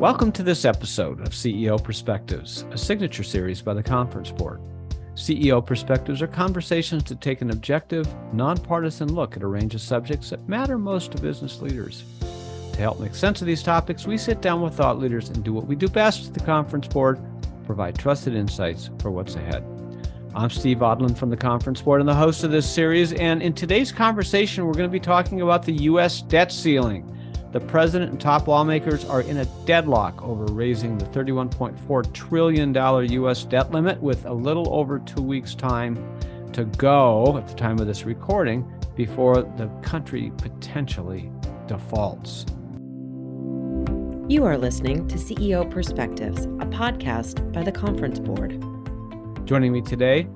Welcome to this episode of CEO Perspectives, a signature series by the Conference Board. CEO Perspectives are conversations to take an objective, nonpartisan look at a range of subjects that matter most to business leaders. To help make sense of these topics, we sit down with thought leaders and do what we do best at the Conference Board, provide trusted insights for what's ahead. I'm Steve Odland from the Conference Board and the host of this series, and in today's conversation, we're going to be talking about the U.S. debt ceiling. The president and top lawmakers are in a deadlock over raising the $31.4 trillion U.S. debt limit with a little over 2 weeks' time to go at the time of this recording before the country potentially defaults. You are listening to CEO Perspectives, a podcast by the Conference Board. Joining me today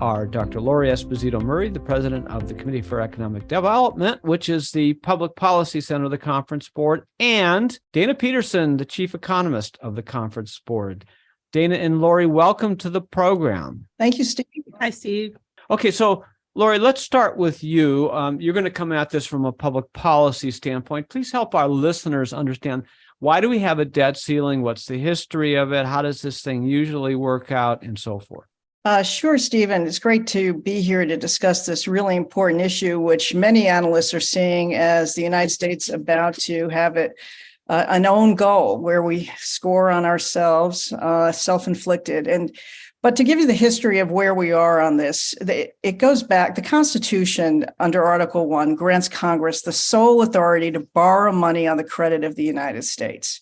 are Dr. Lori Esposito Murray, the president of the Committee for Economic Development, which is the public policy center of the Conference Board, and Dana Peterson, the chief economist of the Conference Board. Dana and Lori, welcome to the program. Thank you, Steve. Hi, Steve. Okay, so Lori, let's start with you. You're going to come at this from a public policy standpoint. Please help our listeners understand, why do we have a debt ceiling? What's the history of it? How does this thing usually work out, and so forth? Sure, Stephen. It's great to be here to discuss this really important issue, which many analysts are seeing as the United States about to have an own goal where we score on ourselves, self-inflicted. But to give you the history of where we are on this, it goes back. The Constitution, under Article 1, grants Congress the sole authority to borrow money on the credit of the United States.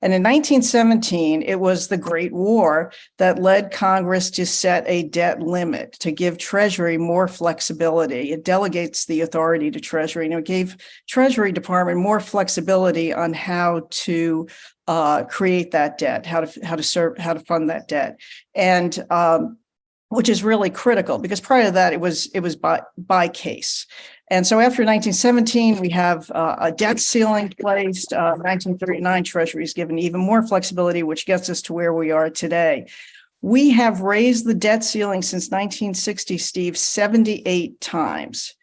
And in 1917, it was the Great War that led Congress to set a debt limit to give Treasury more flexibility. It delegates the authority to Treasury, and it gave Treasury Department more flexibility on how to create that debt, how to fund that debt, and which is really critical because prior to that it was by case. And so after 1917, we have a debt ceiling placed. 1939, Treasury is given even more flexibility, which gets us to where we are today. We have raised the debt ceiling since 1960, Steve, 78 times.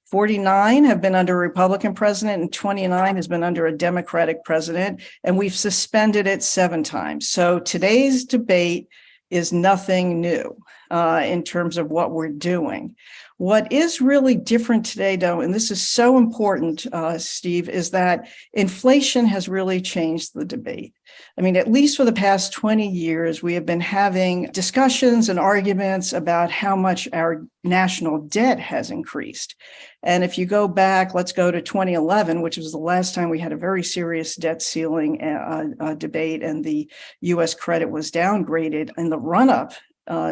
49 have been under a Republican president and 29 has been under a Democratic president, and we've suspended it 7 times. So today's debate is nothing new in terms of what we're doing. What is really different today, though, and this is so important, Steve, is that inflation has really changed the debate. I mean, at least for the past 20 years, we have been having discussions and arguments about how much our national debt has increased. And if you go back, let's go to 2011, which was the last time we had a very serious debt ceiling debate, and the U.S. credit was downgraded in the run-up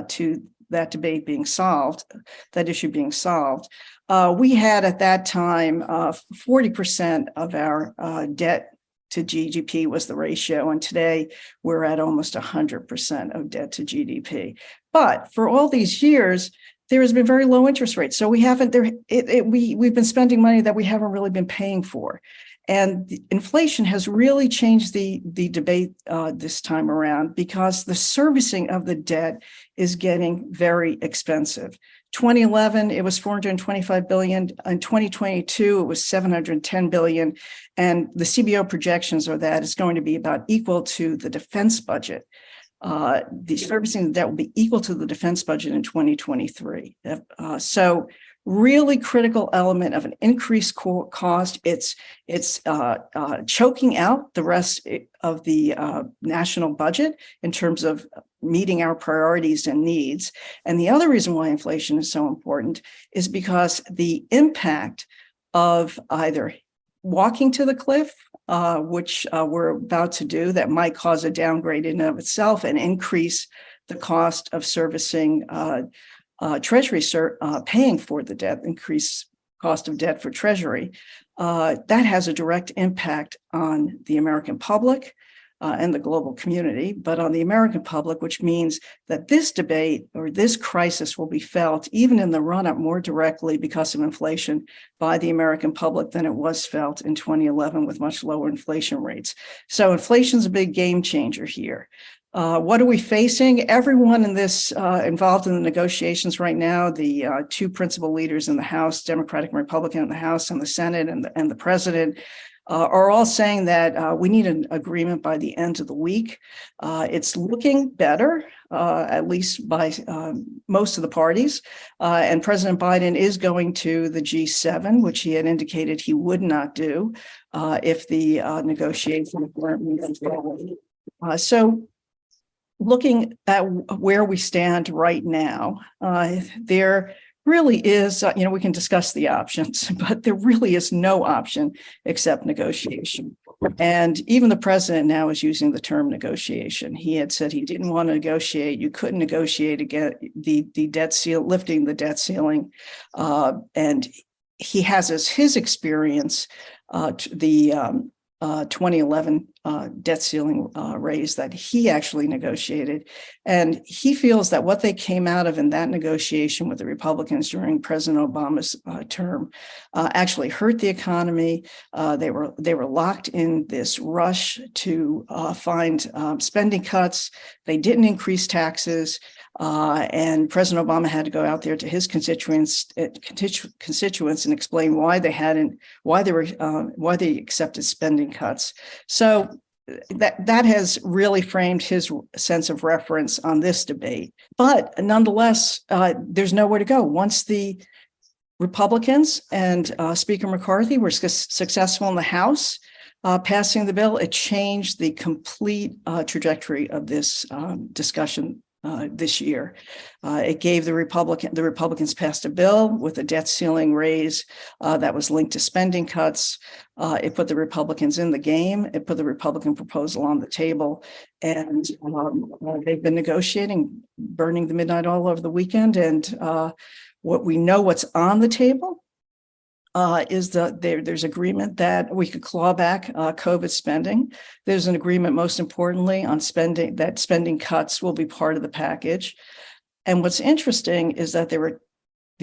to that debate being solved, that issue being solved. We had at that time 40% of our debt to GDP was the ratio, and today we're at almost 100% of debt to GDP. But for all these years, there has been very low interest rates, so we've been spending money that we haven't really been paying for. And inflation has really changed the debate this time around because the servicing of the debt is getting very expensive. 2011, it was $425 billion. In 2022, it was $710 billion. And the CBO projections are that it's going to be about equal to the defense budget. The servicing of the debt will be equal to the defense budget in 2023. So really critical element of an increased cost. It's choking out the rest of the national budget in terms of meeting our priorities and needs. And the other reason why inflation is so important is because the impact of either walking to the cliff, which we're about to do, that might cause a downgrade in and of itself and increase the cost of servicing Treasury paying for the debt, increased cost of debt for Treasury, that has a direct impact on the American public and the global community, but on the American public, which means that this debate or this crisis will be felt even in the run-up more directly because of inflation by the American public than it was felt in 2011 with much lower inflation rates. So inflation's a big game changer here. What are we facing? Everyone in this involved in the negotiations right now, the 2 principal leaders in the House, Democratic and Republican in the House and the Senate and the president, are all saying that we need an agreement by the end of the week. It's looking better, at least by most of the parties. And President Biden is going to the G7, which he had indicated he would not do if the negotiations weren't moving forward. So looking at where we stand right now, there really is, we can discuss the options, but there really is no option except negotiation. And even the president now is using the term negotiation. He had said he didn't want to negotiate. You couldn't negotiate again the debt seal, lifting the debt ceiling. And he has as his experience the 2011 debt ceiling raise that he actually negotiated. And he feels that what they came out of in that negotiation with the Republicans during President Obama's term actually hurt the economy. They were locked in this rush to find spending cuts. They didn't increase taxes. And President Obama had to go out there to his constituents and explain why they accepted spending cuts. So that has really framed his sense of reference on this debate. But nonetheless, there's nowhere to go. Once the Republicans and Speaker McCarthy were successful in the House passing the bill, it changed the complete trajectory of this discussion this year. It gave the Republicans passed a bill with a debt ceiling raise that was linked to spending cuts. It put the Republicans in the game. It put the Republican proposal on the table. And they've been negotiating, burning the midnight oil over the weekend. And what we know what's on the table is that there's agreement that we could claw back COVID spending. There's an agreement, most importantly, on spending, that spending cuts will be part of the package. And what's interesting is that the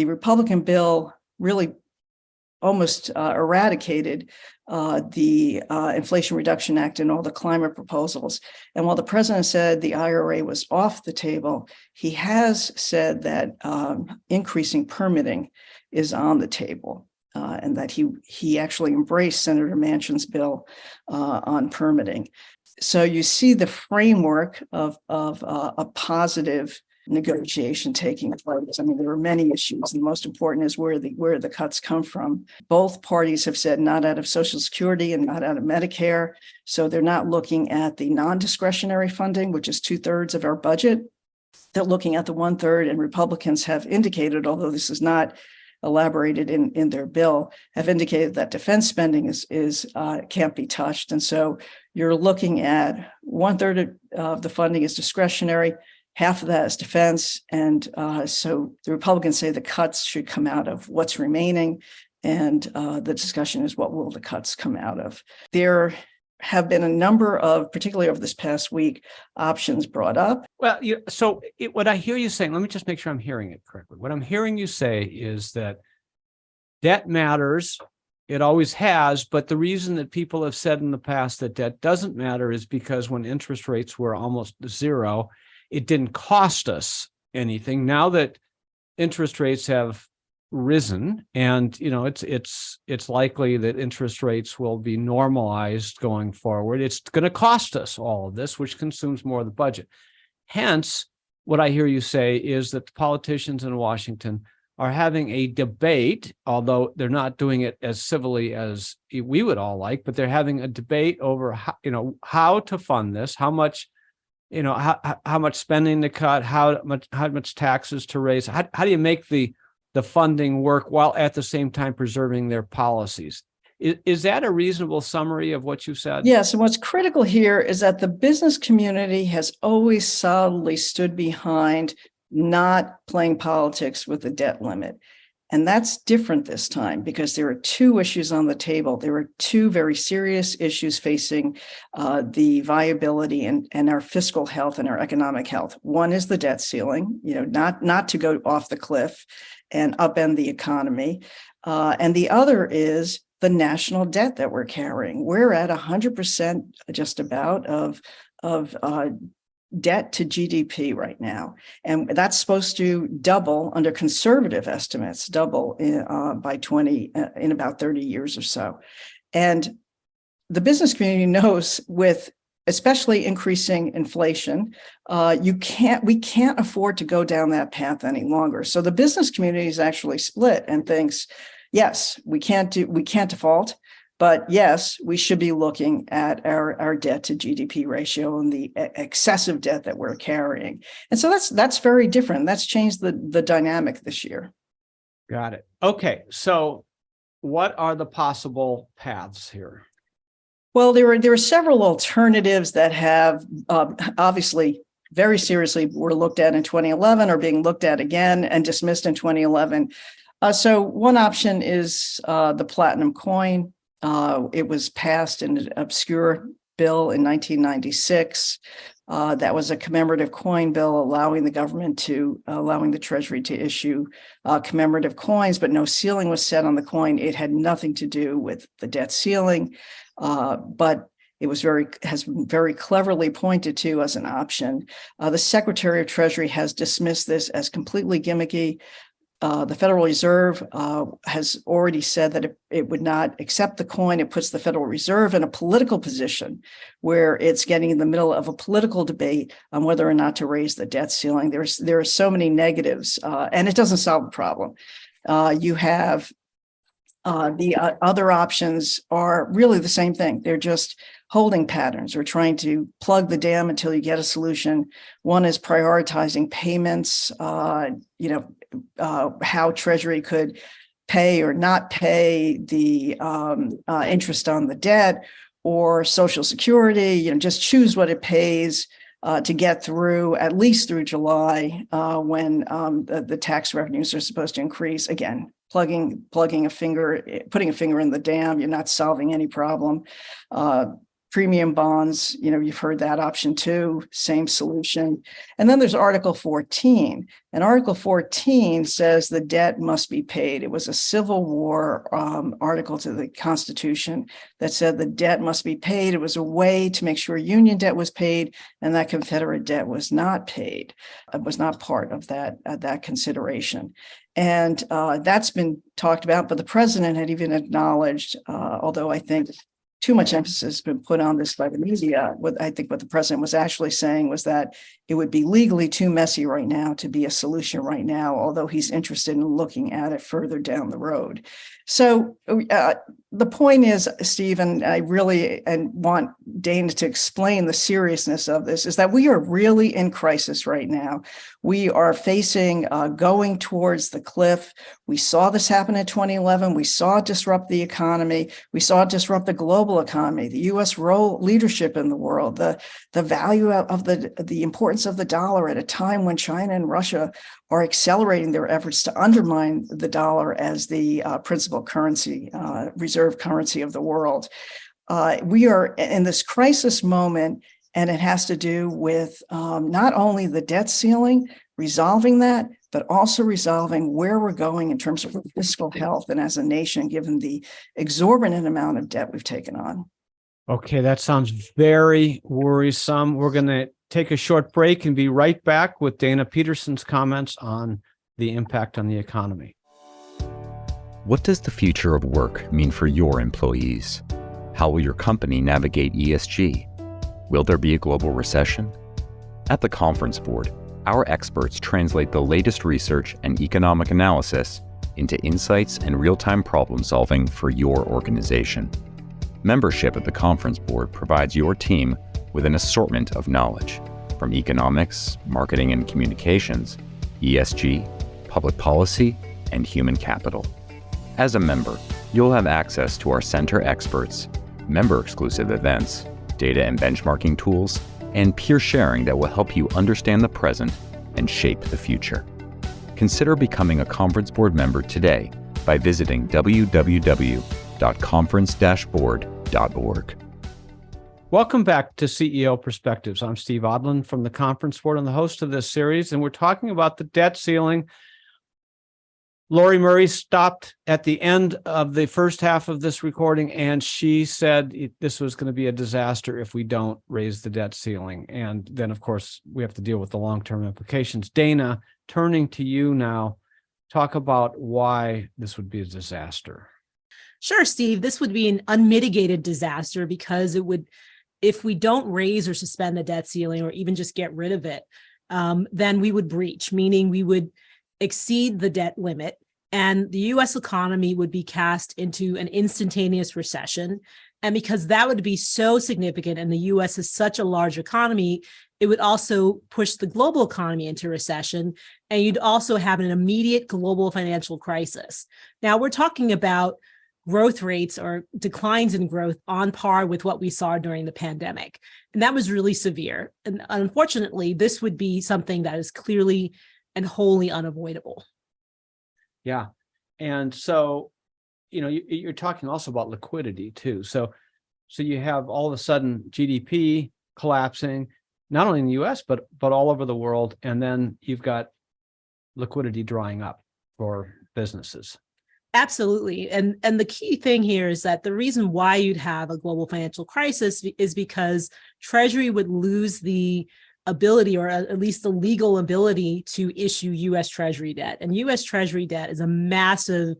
Republican bill really almost eradicated the Inflation Reduction Act and all the climate proposals. And while the president said the IRA was off the table, he has said that increasing permitting is on the table. And that he actually embraced Senator Manchin's bill on permitting. So you see the framework of a positive negotiation taking place. I mean, there are many issues. The most important is where the cuts come from. Both parties have said not out of Social Security and not out of Medicare. So they're not looking at the non-discretionary funding, which is 2/3 of our budget. They're looking at the 1/3, and Republicans have indicated, although this is not elaborated in their bill, have indicated that defense spending is can't be touched. And so you're looking at 1/3 of the funding is discretionary, half of that is defense. And so the Republicans say the cuts should come out of what's remaining. And the discussion is, what will the cuts come out of? There have been a number of, particularly over this past week, options brought up. Well, what I hear you saying, let me just make sure I'm hearing it correctly. What I'm hearing you say is that debt matters. It always has. But the reason that people have said in the past that debt doesn't matter is because when interest rates were almost zero, it didn't cost us anything. Now that interest rates have risen, and it's likely that interest rates will be normalized going forward, it's going to cost us all of this, which consumes more of the budget. Hence, what I hear you say is that the politicians in Washington are having a debate, although they're not doing it as civilly as we would all like, but they're having a debate over how to fund this, how much spending to cut, how much taxes to raise. How do you make the funding work while at the same time preserving their policies? Is that a reasonable summary of what you said? Yes. And what's critical here is that the business community has always solidly stood behind not playing politics with the debt limit. And that's different this time because there are two issues on the table. There are two very serious issues facing the viability and our fiscal health and our economic health. One is the debt ceiling, not to go off the cliff and upend the economy. And the other is the national debt that we're carrying. We're at 100% just about of debt to GDP right now. And that's supposed to double under conservative estimates, double in about 30 years or so. And the business community knows with especially increasing inflation, we can't afford to go down that path any longer. So the business community is actually split and thinks, yes, we can't default, but yes, we should be looking at our debt to GDP ratio and the excessive debt that we're carrying. And so that's very different. That's changed the dynamic this year. Got it. Okay. So what are the possible paths here? Well, there are several alternatives that have obviously very seriously were looked at in 2011 or being looked at again and dismissed in 2011. So one option is the platinum coin. It was passed in an obscure bill in 1996. That was a commemorative coin bill allowing the Treasury to issue commemorative coins, but no ceiling was set on the coin. It had nothing to do with the debt ceiling. But it has been very cleverly pointed to as an option. The Secretary of Treasury has dismissed this as completely gimmicky. The Federal Reserve has already said that it would not accept the coin. It puts the Federal Reserve in a political position where it's getting in the middle of a political debate on whether or not to raise the debt ceiling. There are so many negatives, and it doesn't solve the problem. You have the other options are really the same thing. They're just holding patterns or trying to plug the dam until you get a solution. One is prioritizing payments, how Treasury could pay or not pay the interest on the debt, or Social Security, just choose what it pays to get through, at least through July, when the tax revenues are supposed to increase. Again, putting a finger in the dam, you're not solving any problem. Premium bonds, you've heard that option too, same solution. And then there's Article 14. And Article 14 says the debt must be paid. It was a Civil War article to the Constitution that said the debt must be paid. It was a way to make sure Union debt was paid and that Confederate debt was not paid. It was not part of that consideration. And that's been talked about, but the president had even acknowledged, although I think too much emphasis has been put on this by the media. I think what the president was actually saying was that it would be legally too messy right now to be a solution right now, although he's interested in looking at it further down the road. So the point is, Steve, and I really want Dana to explain the seriousness of this, is that we are really in crisis right now. We are facing going towards the cliff. We saw this happen in 2011. We saw it disrupt the economy. We saw it disrupt the global economy, the U.S. role leadership in the world, the value of the importance of the dollar at a time when China and Russia are accelerating their efforts to undermine the dollar as the principal currency, reserve currency of the world. We are in this crisis moment, and it has to do with not only the debt ceiling, resolving that, but also resolving where we're going in terms of fiscal health and as a nation, given the exorbitant amount of debt we've taken on. Okay, that sounds very worrisome. We're going to take a short break and be right back with Dana Peterson's comments on the impact on the economy. What does the future of work mean for your employees? How will your company navigate ESG? Will there be a global recession? At the Conference Board, our experts translate the latest research and economic analysis into insights and real-time problem solving for your organization. Membership at the Conference Board provides your team with an assortment of knowledge, from economics, marketing and communications, ESG, public policy, and human capital. As a member, you'll have access to our center experts, member-exclusive events, data and benchmarking tools, and peer sharing that will help you understand the present and shape the future. Consider becoming a Conference Board member today by visiting www.conference-board.org. Welcome back to CEO Perspectives. I'm Steve Odland from the Conference Board and the host of this series, and we're talking about the debt ceiling. Lori Murray stopped at the end of the first half of this recording, and she said this was going to be a disaster if we don't raise the debt ceiling. And then, of course, we have to deal with the long-term implications. Dana, turning to you now, talk about why this would be a disaster. Sure, Steve, this would be an unmitigated disaster because it would, if we don't raise or suspend the debt ceiling or even just get rid of it, then we would breach, meaning we would exceed the debt limit and the US economy would be cast into an instantaneous recession. And because that would be so significant and the US is such a large economy, it would also push the global economy into recession. And you'd also have an immediate global financial crisis. Now, we're talking about growth rates or declines in growth on par with what we saw during the pandemic. And that was really severe. And unfortunately, this would be something that is clearly and wholly unavoidable. Yeah. And so, you're talking also about liquidity too. So you have all of a sudden GDP collapsing, not only in the US, but all over the world. And then you've got liquidity drying up for businesses. Absolutely. And the key thing here is that the reason why you'd have a global financial crisis is because Treasury would lose the ability, or at least the legal ability, to issue US Treasury debt. And US Treasury debt is a massive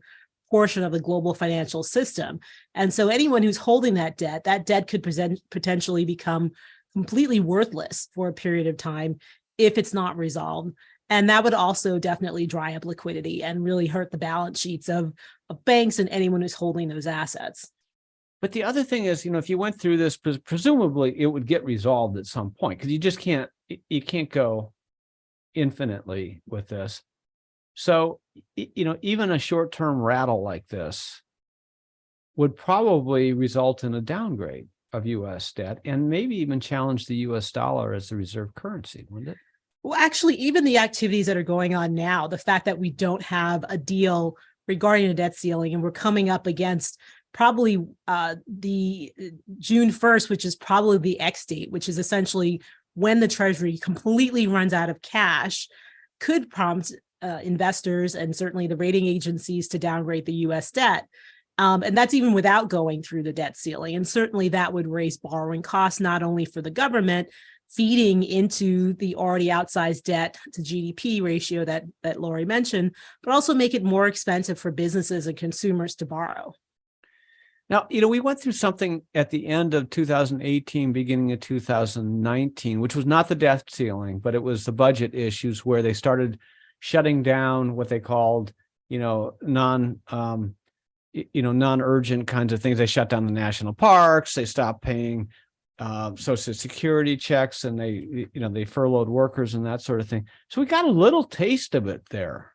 portion of the global financial system. And so anyone who's holding that debt could potentially become completely worthless for a period of time if it's not resolved. And that would also definitely dry up liquidity and really hurt the balance sheets of banks and anyone who's holding those assets. But the other thing is, if you went through this, presumably it would get resolved at some point, because you can't go infinitely with this. So, even a short-term rattle like this would probably result in a downgrade of U.S. debt and maybe even challenge the U.S. dollar as the reserve currency, wouldn't it? Well, actually, even the activities that are going on now, the fact that we don't have a deal regarding a debt ceiling, and we're coming up against probably the June 1st, which is probably the X date, which is essentially when the Treasury completely runs out of cash, could prompt investors and certainly the rating agencies to downgrade the U.S. debt. And that's even without going through the debt ceiling. And certainly that would raise borrowing costs, not only for the government, feeding into the already outsized debt to GDP ratio that Lori mentioned, but also make it more expensive for businesses and consumers to borrow. Now, we went through something at the end of 2018, beginning of 2019, which was not the debt ceiling, but it was the budget issues where they started shutting down what they called, non-urgent kinds of things. They shut down the national parks. They stopped paying Social Security checks, and they furloughed workers and that sort of thing. So we got a little taste of it there.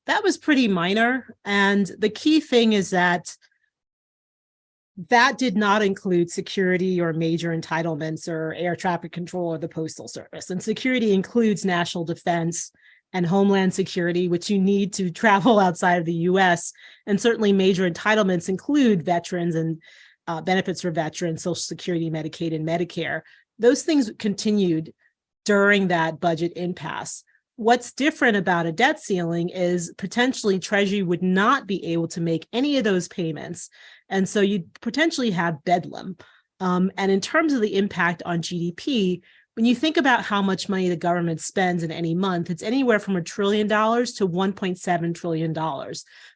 That was pretty minor. And the key thing is that did not include security or major entitlements or air traffic control or the Postal Service. And security includes national defense and homeland security, which you need to travel outside of the U.S. And certainly major entitlements include veterans and benefits for veterans, Social Security, Medicaid, and Medicare. Those things continued during that budget impasse. What's different about a debt ceiling is potentially Treasury would not be able to make any of those payments. And so you'd potentially have bedlam. And in terms of the impact on GDP, when you think about how much money the government spends in any month, it's anywhere from $1 trillion to $1.7 trillion.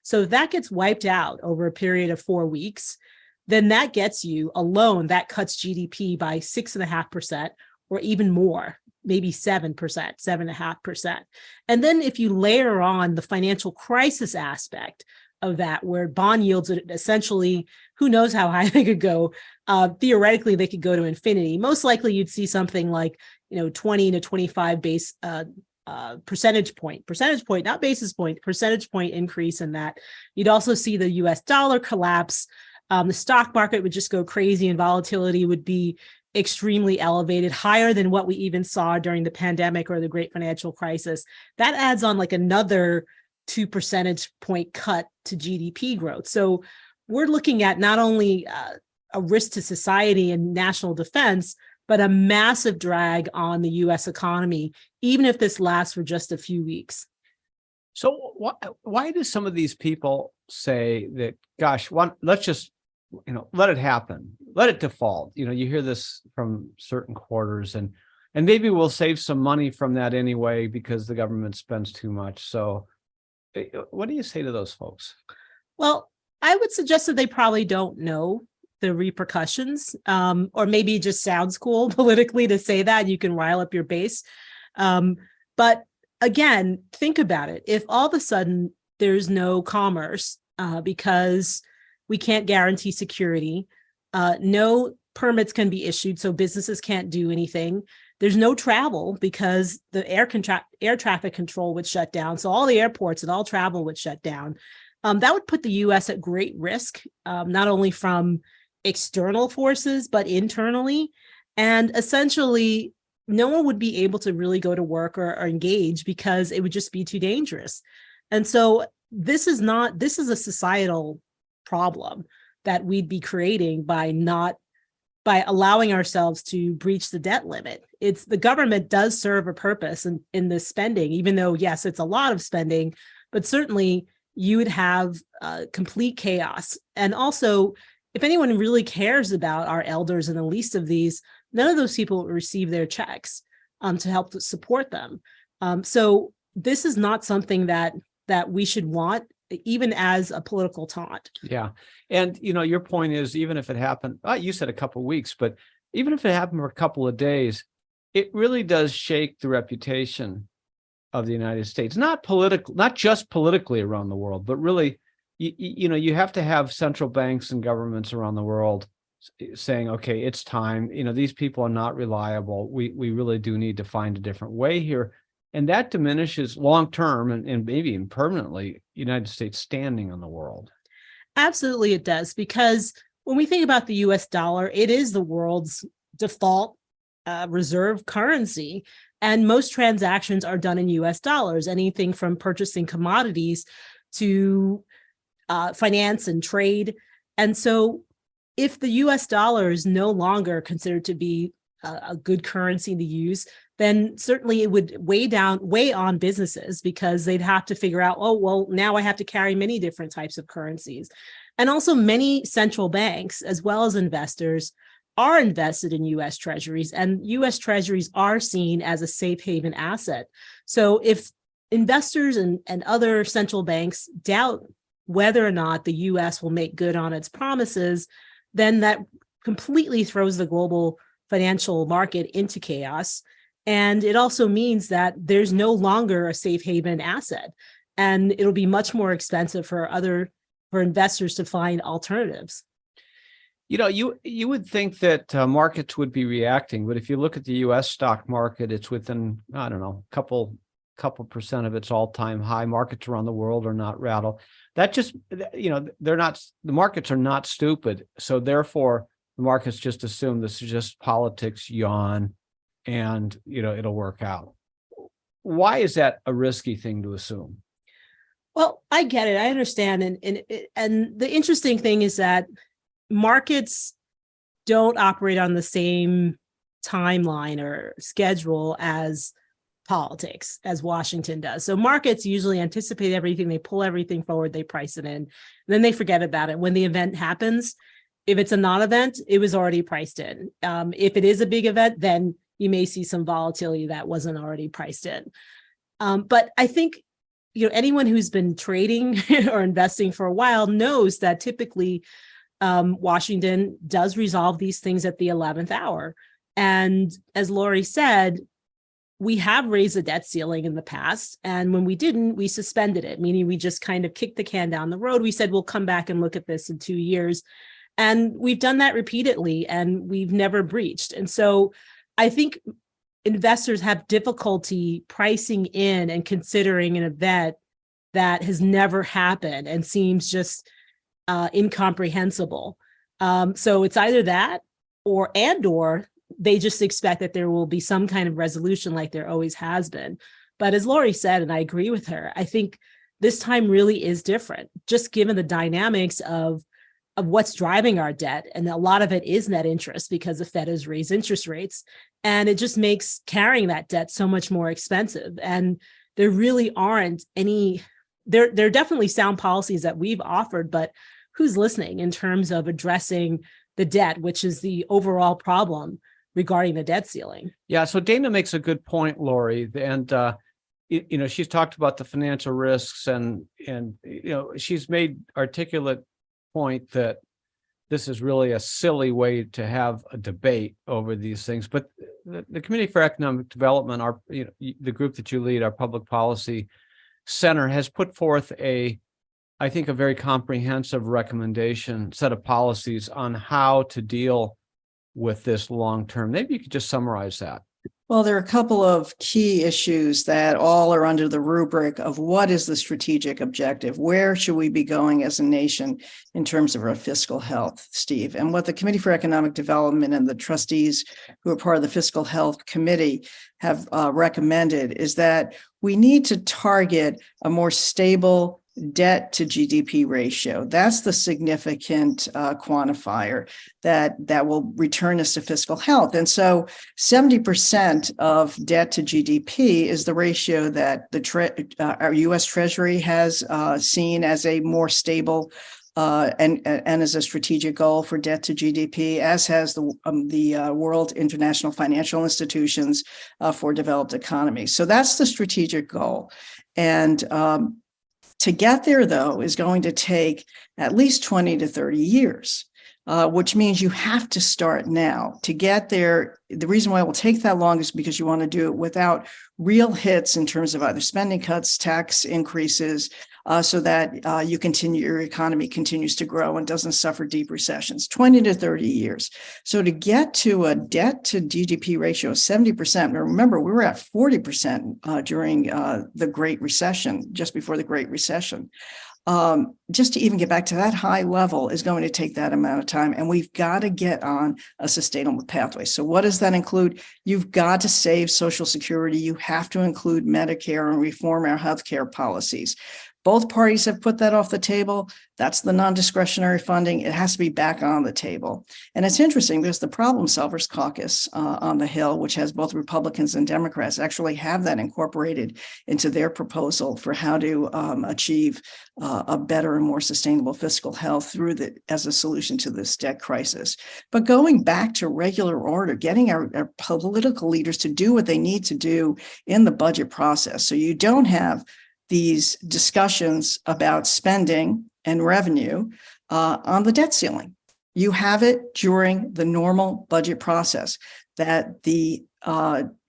So if that gets wiped out over a period of 4 weeks, then that gets you alone, that cuts GDP by 6.5% or even more, maybe 7%, 7.5%. And then if you layer on the financial crisis aspect of that, where bond yields are essentially, who knows how high they could go. Theoretically, they could go to infinity. Most likely you'd see something like, 20 to 25 percentage point, not basis point, percentage point increase in that. You'd also see the US dollar collapse. The stock market would just go crazy and volatility would be extremely elevated, higher than what we even saw during the pandemic or the great financial crisis. That adds on like another 2 percentage point cut to GDP growth. So we're looking at not only a risk to society and national defense, but a massive drag on the US economy, even if this lasts for just a few weeks. So why do some of these people say that, gosh, let's just, let it happen, let it default? You hear this from certain quarters, and maybe we'll save some money from that anyway because the government spends too much. So what do you say to those folks? Well, I would suggest that they probably don't know the repercussions, or maybe it just sounds cool politically to say that you can rile up your base. But again, think about it. If all of a sudden there's no commerce because we can't guarantee security, no permits can be issued, so businesses can't do anything. There's no travel because the air traffic control would shut down. So all the airports and all travel would shut down. That would put the U.S. at great risk, not only from external forces, but internally. And essentially, no one would be able to really go to work or engage because it would just be too dangerous. And so this is a societal problem that we'd be creating by allowing ourselves to breach the debt limit. The government does serve a purpose in this spending, even though, yes, it's a lot of spending, but certainly you would have complete chaos. And also, if anyone really cares about our elders and the least of these, none of those people will receive their checks to help to support them. So this is not something that we should want, even as a political taunt. Yeah. And, your point is, even if it happened, you said a couple of weeks, but even if it happened for a couple of days, it really does shake the reputation of the United States, not just politically around the world, but really, you have to have central banks and governments around the world saying, okay, it's time, these people are not reliable. We really do need to find a different way here. And that diminishes long-term and maybe even permanently United States standing in the world. Absolutely, it does. Because when we think about the US dollar, it is the world's default reserve currency. And most transactions are done in US dollars, anything from purchasing commodities to finance and trade. And so if the US dollar is no longer considered to be a good currency to use, then certainly it would weigh on businesses because they'd have to figure out, oh, well, now I have to carry many different types of currencies. And also many central banks, as well as investors, are invested in US treasuries, and US treasuries are seen as a safe haven asset. So if investors and other central banks doubt whether or not the US will make good on its promises, then that completely throws the global financial market into chaos. And it also means that there's no longer a safe haven asset, and it'll be much more expensive for investors to find alternatives. You would think that markets would be reacting, but if you look at the U.S. stock market, it's within, I don't know, couple percent of its all-time high. Markets around the world are not rattled. That just, they're not. The markets are not stupid, so therefore the markets just assume this is just politics, yawn, and it'll work out. Why is that a risky thing to assume? Well, I get it. I understand. And the interesting thing is that markets don't operate on the same timeline or schedule as politics, as Washington does. So markets usually anticipate everything. They pull everything forward. They price it in. And then they forget about it. When the event happens, if it's a non-event, it was already priced in. If it is a big event, then you may see some volatility that wasn't already priced in. But I think anyone who's been trading or investing for a while knows that typically Washington does resolve these things at the 11th hour. And as Lori said, we have raised the debt ceiling in the past. And when we didn't, we suspended it, meaning we just kind of kicked the can down the road. We said, we'll come back and look at this in 2 years. And we've done that repeatedly, and we've never breached. And so I think investors have difficulty pricing in and considering an event that has never happened and seems just incomprehensible. So it's either that or they just expect that there will be some kind of resolution like there always has been. But as Lori said, and I agree with her, I think this time really is different, just given the dynamics of what's driving our debt. And a lot of it is net interest because the Fed has raised interest rates. And it just makes carrying that debt so much more expensive. And there really aren't any, there are definitely sound policies that we've offered, but who's listening in terms of addressing the debt, which is the overall problem regarding the debt ceiling? Yeah, so Dana makes a good point, Lori. And, she's talked about the financial risks and she's made articulate point that this is really a silly way to have a debate over these things. But the Committee for Economic Development, the group that you lead, our Public Policy Center, has put forth I think, a very comprehensive recommendation set of policies on how to deal with this long term. Maybe you could just summarize that. Well, there are a couple of key issues that all are under the rubric of what is the strategic objective? Where should we be going as a nation in terms of our fiscal health, Steve? And what the Committee for Economic Development and the trustees who are part of the Fiscal Health Committee have recommended is that we need to target a more stable debt to GDP ratio. That's the significant quantifier that will return us to fiscal health. And so 70% of debt to GDP is the ratio that our U.S. Treasury has seen as a more stable and as a strategic goal for debt to GDP, as has the World International Financial Institutions for developed economies. So that's the strategic goal. And to get there, though, is going to take at least 20 to 30 years, which means you have to start now. To get there, the reason why it will take that long is because you want to do it without real hits in terms of either spending cuts, tax increases, so that your economy continues to grow and doesn't suffer deep recessions. 20 to 30 years. So to get to a debt to GDP ratio of 70%, now remember, we were at 40% during the Great Recession, just before the Great Recession. Just to even get back to that high level is going to take that amount of time. And we've got to get on a sustainable pathway. So what does that include? You've got to save Social Security. You have to include Medicare and reform our healthcare policies. Both parties have put that off the table. That's the non-discretionary funding. It has to be back on the table. And it's interesting because the Problem Solvers Caucus on the Hill, which has both Republicans and Democrats, actually have that incorporated into their proposal for how to achieve a better and more sustainable fiscal health as a solution to this debt crisis. But going back to regular order, getting our political leaders to do what they need to do in the budget process. So you don't have these discussions about spending and revenue on the debt ceiling. You have it during the normal budget process that the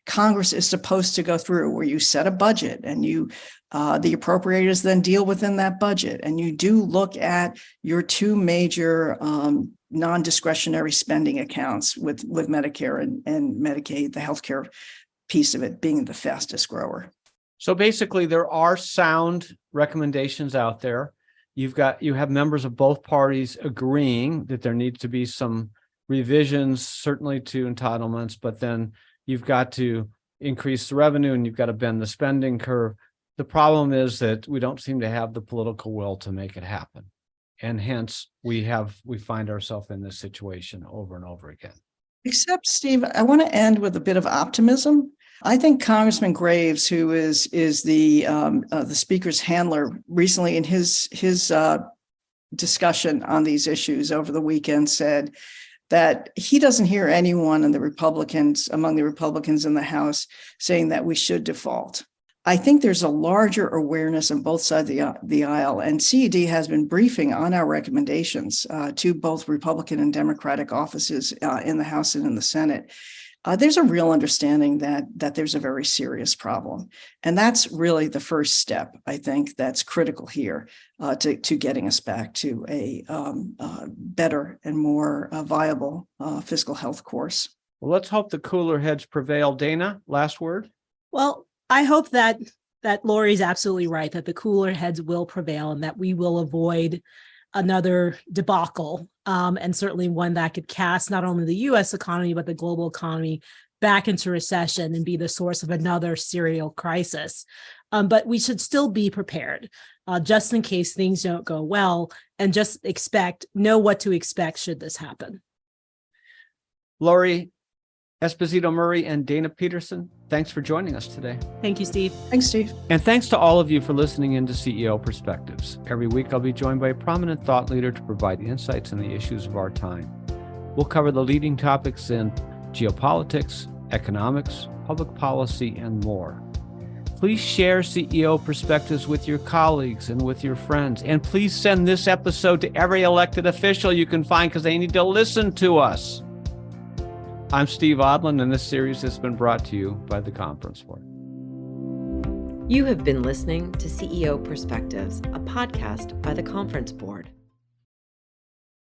Congress is supposed to go through, where you set a budget and the appropriators then deal within that budget. And you do look at your two major non-discretionary spending accounts with Medicare and Medicaid, the healthcare piece of it being the fastest grower. So basically, there are sound recommendations out there. You have members of both parties agreeing that there needs to be some revisions, certainly to entitlements, but then you've got to increase the revenue and you've got to bend the spending curve. The problem is that we don't seem to have the political will to make it happen. And hence we find ourselves in this situation over and over again. Except, Steve, I want to end with a bit of optimism. I think Congressman Graves, who is the Speaker's handler, recently in his discussion on these issues over the weekend said that he doesn't hear anyone among the Republicans in the House saying that we should default. I think there's a larger awareness on both sides of the aisle, and CED has been briefing on our recommendations to both Republican and Democratic offices in the House and in the Senate. There's a real understanding that there's a very serious problem. And that's really the first step, I think, that's critical here to getting us back to a better and more viable fiscal health course. Well, let's hope the cooler heads prevail. Dana, last word? Well, I hope that Lori's absolutely right, that the cooler heads will prevail and that we will avoid another debacle, and certainly one that could cast not only the U.S. economy, but the global economy back into recession and be the source of another serial crisis. But we should still be prepared just in case things don't go well, and just know what to expect should this happen. Lori Esposito Murray and Dana Peterson, thanks for joining us today. Thank you, Steve. Thanks, Steve. And thanks to all of you for listening into CEO Perspectives. Every week, I'll be joined by a prominent thought leader to provide insights on the issues of our time. We'll cover the leading topics in geopolitics, economics, public policy, and more. Please share CEO Perspectives with your colleagues and with your friends. And please send this episode to every elected official you can find because they need to listen to us. I'm Steve Odland, and this series has been brought to you by the Conference Board. You have been listening to CEO Perspectives, a podcast by the Conference Board.